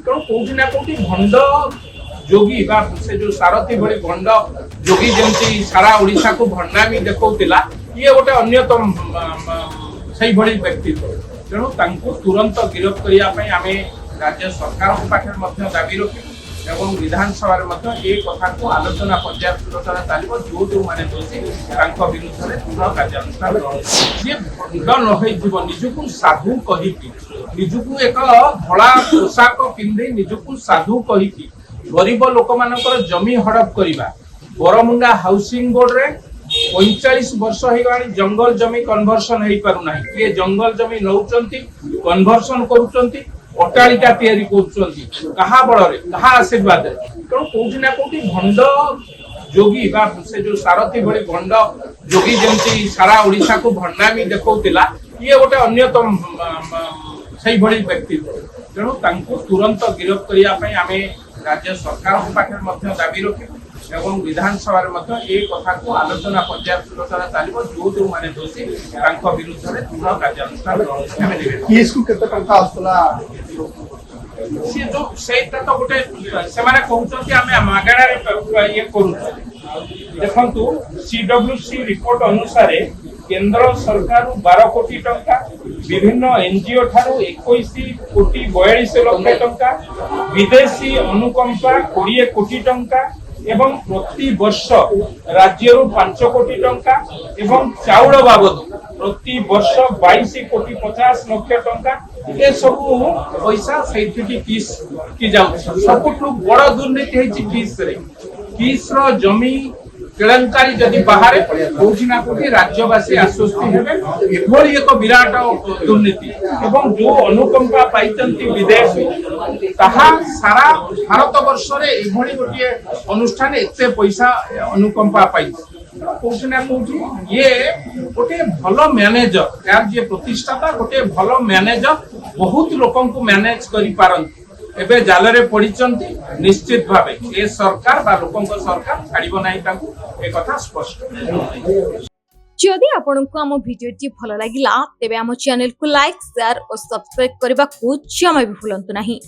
ତେଣୁ କୋଉଠି ନା କୋଉଠି ଭଣ୍ଡ ଯୋଗୀ ବା ସେ ଯୋଉ ସାରଥୀ ଭଳି ଭଣ୍ଡ ଯୋଗୀ ଯେମିତି ସାରା ଓଡ଼ିଶାକୁ ଭଣ୍ଡାମି ଦେଖାଉଥିଲା, ଇଏ ଗୋଟେ ଅନ୍ୟତମ ସେଇଭଳି ବ୍ୟକ୍ତିତ୍ୱ। ତେଣୁ ତାଙ୍କୁ ତୁରନ୍ତ ଗିରଫ କରିବା ପାଇଁ ଆମେ ରାଜ୍ୟ ସରକାରଙ୍କ ପାଖରେ ମଧ୍ୟ ଦାବି ରଖିବୁ ଏବଂ ବିଧାନସଭାରେ ମଧ୍ୟ ଏ କଥାକୁ ଆଲୋଚନା ପର୍ଯ୍ୟାଲୋଚନା ଚାଲିବ। ଯୋଉମାନେ ଦୋଷୀ ତାଙ୍କ ବିରୁଦ୍ଧରେ ଦୃଢ଼ କାର୍ଯ୍ୟାନୁଷ୍ଠାନ ଯିଏ ଭଣ୍ଡ ନ ହେଇଥିବ, ନିଜକୁ ସାଧୁ କହିକି, ନିଜକୁ ଏକ ଧଳା ପୋଷାକ ପିନ୍ଧି ନିଜକୁ ସାଧୁ କହିକି ଗରିବ ଲୋକମାନଙ୍କର ଜମି ହଡପ କରିବା। ବରମୁଣ୍ଡା ହାଉସିଂ ବୋର୍ଡରେ 45 ବର୍ଷ ହେଇଗଲାଣି ଜଙ୍ଗଲ ଜମି କନଭର୍ସନ ହେଇପାରୁନାହିଁ। କିଏ ଜଙ୍ଗଲ ଜମି ନଉଛନ୍ତି, କନଭର୍ସନ କରୁଛନ୍ତି, ଅଟ୍ଟାଳିକା ତିଆରି କରୁଛନ୍ତି, କାହା ବଳରେ, କାହା ଆଶୀର୍ବାଦରେ? ତେଣୁ କୋଉଠି ନା କୋଉଠି ଭଣ୍ଡ ଯୋଗୀ ବା ସେ ଯୋଉ ସାରଥୀ ଭଳି ଭଣ୍ଡ ଯୋଗୀ ଯେମିତି ସାରା ଓଡ଼ିଶାକୁ ଭଣ୍ଡାମି ଦେଖାଉଥିଲା, ଇଏ ଗୋଟେ ଅନ୍ୟତମ ସେଇଭଳି ବ୍ୟକ୍ତିତ୍ୱ। ତେଣୁ ତାଙ୍କୁ ତୁରନ୍ତ ଗିରଫ କରିବା ପାଇଁ ଆମେ ରାଜ୍ୟ ସରକାରଙ୍କ ପାଖରେ ମଧ୍ୟ ଦାବି ରଖିବୁ ଏବଂ ବିଧାନସଭାରେ ମଧ୍ୟ ଏ କଥାକୁ ଆଲୋଚନା ପର୍ଯ୍ୟାଲୋଚନା ଚାଲିବ। ଯୋଉମାନେ ଦୋଷୀ ତାଙ୍କ ବିରୁଦ୍ଧରେ ଦୃଢ଼ କାର୍ଯ୍ୟାନୁଷ୍ଠାନ ଆମେ ନେବେ। କେତେ ଟଙ୍କା ଆସୁଥିଲା ସେଇଟା ତ ଗୋଟେ ସେମାନେ କହୁଛନ୍ତି ଆମେ ମାଗଣାରେ ଇଏ କରୁଛୁ। ଦେଖନ୍ତୁ, CWC ରିପୋର୍ଟ ଅନୁସାରେ କେନ୍ଦ୍ର ସରକାର 12 କୋଟି ଟଙ୍କା, ବିଭିନ୍ନ NGO ଠାରୁ 21 କୋଟି 42 ଲକ୍ଷ ଟଙ୍କା, ବିଦେଶୀ ଅନୁକମ୍ପା 20 କୋଟି ଟଙ୍କା ଏବଂ ପ୍ରତି ବର୍ଷ ରାଜ୍ୟରୁ 5 କୋଟି ଟଙ୍କା ଏବଂ ଚାଉଳ ବାବଦ ପ୍ରତି ବର୍ଷ 22 କୋଟି 50 ଲକ୍ଷ ଟଙ୍କା ଏସବୁ ପଇସା ସେଇଠିକି କିସ୍ ଯାଉଛି। ସବୁଠୁ ବଡ଼ ଦୁର୍ନୀତି ହେଇଛି କିସ୍ରେ। କିସ୍ର ଜମି କେଳଙ୍କାରୀ ଯଦି ବାହାରେ କୋଉଠି ନା କୋଉଠି ରାଜ୍ୟବାସୀ ଆଶ୍ୱସ୍ତି ହେବେ। ଏଭଳି ଏକ ବିରାଟ ଦୁର୍ନୀତି ଏବଂ ଯୋଉ ଅନୁକମ୍ପା ପାଇଛନ୍ତି ବିଦେଶୀ, ତାହା ସାରା ଭାରତ ବର୍ଷରେ ଏଭଳି ଗୋଟିଏ ଅନୁଷ୍ଠାନ ଏତେ ପଇସା ଅନୁକମ୍ପା ପାଇଛି। କୋଉଠି ନା କୋଉଠି ଇଏ ଗୋଟେ ଭଲ ମ୍ୟାନେଜର, ଯାହାର ଯିଏ ପ୍ରତିଷ୍ଠାତା ଗୋଟେ ଭଲ ମ୍ୟାନେଜର, ବହୁତ ଲୋକଙ୍କୁ ମ୍ୟାନେଜ କରିପାରନ୍ତି। ଏବେ ଜାଲରେ ପଡ଼ିଛନ୍ତି। ନିଶ୍ଚିତ ଭାବେ ଏ ସରକାର ବା ଲୋକଙ୍କ ସରକାର ଛାଡ଼ିବ ନାହିଁ ତାଙ୍କୁ, ଏ କଥା ସ୍ପଷ୍ଟ। जदि आपंक आम भिडी भल लगा तेब आम चैनल को लाइक, शेयर और सब्सक्राइब करने को जमा भी भूलु नहीं।